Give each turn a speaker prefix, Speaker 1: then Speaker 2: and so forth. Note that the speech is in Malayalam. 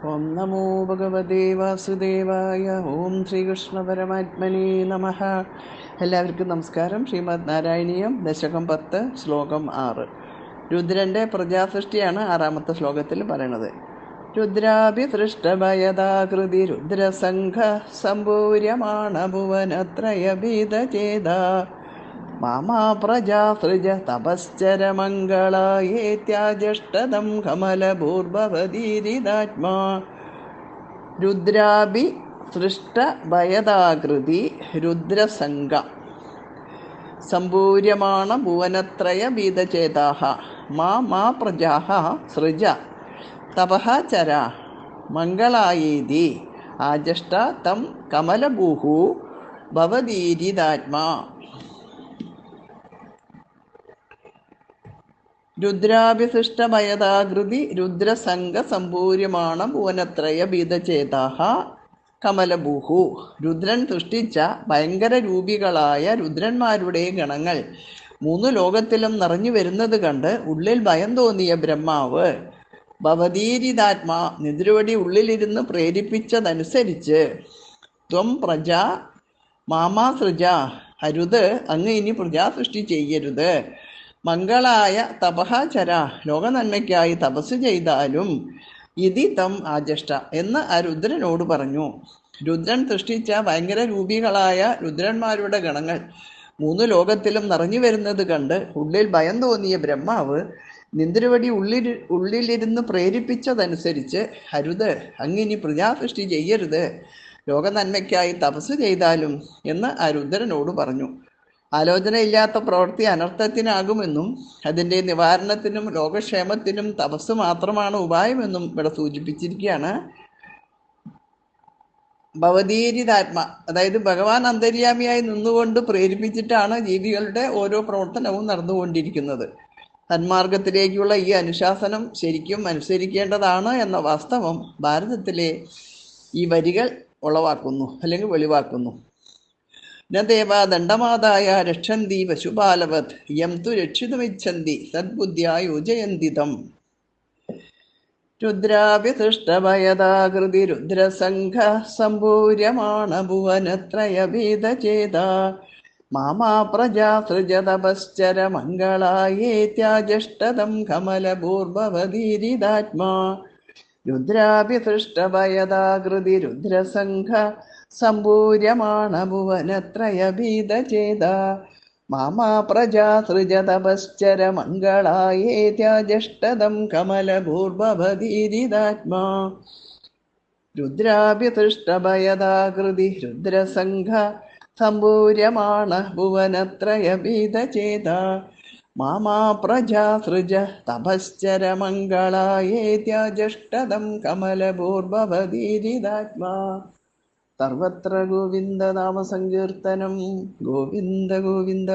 Speaker 1: ഓം നമോ ഭഗവതേ വാസുദേവായ. ഓം ശ്രീകൃഷ്ണ പരമാത്മനേ നമഃ. എല്ലാവർക്കും നമസ്കാരം. ശ്രീമദ് നാരായണീയം ദശകം 10 ശ്ലോകം 6. രുദ്രൻ്റെ പ്രജാസൃഷ്ടിയാണ് 6ാമത്തെ ശ്ലോകത്തിൽ പറയണത്. രുദ്രാഭിസൃഷ്ടഭയദാകൃതി രുദ്രസംഘ സമ്പൂര്യമാണ ഭുവനത്രയഭീതചേത മാമാ പ്രജാസൃജ തപശ്ചരമംഗളായേത്യാജഷ്ടദം കമലഭൂർഭവതീരിതാത്മാ. രുദ്രാഭി സൃഷ്ടഭയദാകൃതി രുദ്രസംഗ സമ്പൂര്യമാണ ഭുവനത്രയ ഭീതചേതാഃ മാ പ്രജാഃ സൃജ തപഃ ചര മംഗളായേതി ആജഷ്ട തം കമലഭൂഃ ഭവതീരിതാത്മാ. രുദ്രാഭിസൃഷ്ടഭയദാകൃതി രുദ്രസംഘ സമ്പൂര്യമാണ ഭുവനത്രയ ഭീതചേതാഃ കമലഭൂഃ. രുദ്രൻ സൃഷ്ടിച്ച ഭയങ്കര രൂപികളായ രുദ്രന്മാരുടെ ഗണങ്ങൾ 3 ലോകത്തിലും നിറഞ്ഞു വരുന്നത് കണ്ട് ഉള്ളിൽ ഭയം തോന്നിയ ബ്രഹ്മാവ് ഭവതീരിതാത്മാ നിദ്രവടി ഉള്ളിലിരുന്ന് പ്രേരിപ്പിച്ചതനുസരിച്ച് ത്വം പ്രജ മാമാസൃജ അരുത്, അങ്ങ് ഇനി പ്രജാസൃഷ്ടി ചെയ്യരുത്. മംഗളായ തപഃ ചര ലോകനന്മയ്ക്കായി തപസ് ചെയ്താലും ഇതി തം ആജഷ്ട എന്ന് ആ രുദ്രനോട് പറഞ്ഞു. രുദ്രൻ സൃഷ്ടിച്ച ഭയങ്കര രൂപികളായ രുദ്രന്മാരുടെ ഗണങ്ങൾ 3 ലോകത്തിലും നിറഞ്ഞു വരുന്നത് കണ്ട് ഉള്ളിൽ ഭയം തോന്നിയ ബ്രഹ്മാവ് നിന്ദ്രവടി ഉള്ളിലിരുന്ന് പ്രേരിപ്പിച്ചതനുസരിച്ച് അരുത്, അങ്ങിനി പ്രജാസൃഷ്ടി ചെയ്യരുത്, ലോകനന്മയ്ക്കായി തപസ് ചെയ്താലും എന്ന് ആ രുദ്രനോട് പറഞ്ഞു. ആലോചനയില്ലാത്ത പ്രവൃത്തി അനർത്ഥത്തിനാകുമെന്നും അതിൻ്റെ നിവാരണത്തിനും ലോകക്ഷേമത്തിനും തപസ് മാത്രമാണ് ഉപായമെന്നും ഇവിടെ സൂചിപ്പിച്ചിരിക്കുകയാണ്. ഭവതീരിതാത്മ, അതായത് ഭഗവാൻ അന്തര്യാമിയായി നിന്നുകൊണ്ട് പ്രേരിപ്പിച്ചിട്ടാണ് ജീവികളുടെ ഓരോ പ്രവർത്തനവും നടന്നുകൊണ്ടിരിക്കുന്നത്. സന്മാർഗത്തിലേക്കുള്ള ഈ അനുശാസനം ശരിക്കും അനുസരിക്കേണ്ടതാണ് എന്ന വാസ്തവം ഭാരതത്തിലെ ഈ വരികൾ ഉളവാക്കുന്നു അല്ലെങ്കിൽ വെളിവാക്കുന്നു. ന ദേവാ ദണ്ഡമാദായ രക്ഷന്തി പശുപാലവത് യം തു രക്ഷിതുമിച്ഛന്തി സദ്ബുദ്ധ്യാ യോജയന്തി തം. രുദ്രാഭിസൃഷ്ടഭയദാകൃതി രുദ്രസംഘ സമ്പൂര്യമാണ ഭുവനത്രയ ഭീതചേതാ മാമാ പ്രജാ സൃജ തപശ്ചര മംഗളായേത്യാജഷ്ടതം കമലഭൂർഭവതീരിതാത്മാ. രുദ്രാഭിസൃഷ്ടഭയദാകൃതി രുദ്രസംഘ സമ്പൂര്യമാണ ഭുവനത്രയ ഭീതചേതാ മാമാ പ്രജാ സൃജ തപശ്ചര മംഗളായേത്യാജഷ്ടദം കമലഭൂർഭവതീരിതാത്മാ. രുദ്രാഭിസൃഷ്ടഭയദാകൃതി രുദ്രസംഘ സമ്പൂര്യമാണ ഭുവനത്രയ ഭീതചേതാ മാമാ പ്രജാ സൃജ തപശ്ചര മംഗളായേത്യാജഷ്ടദം കമലഭൂർഭവതീരിതാത്മാ. സർവത്ര ഗോവിന്ദ നാമ സങ്കീർത്തനം. ഗോവിന്ദ ഗോവിന്ദ.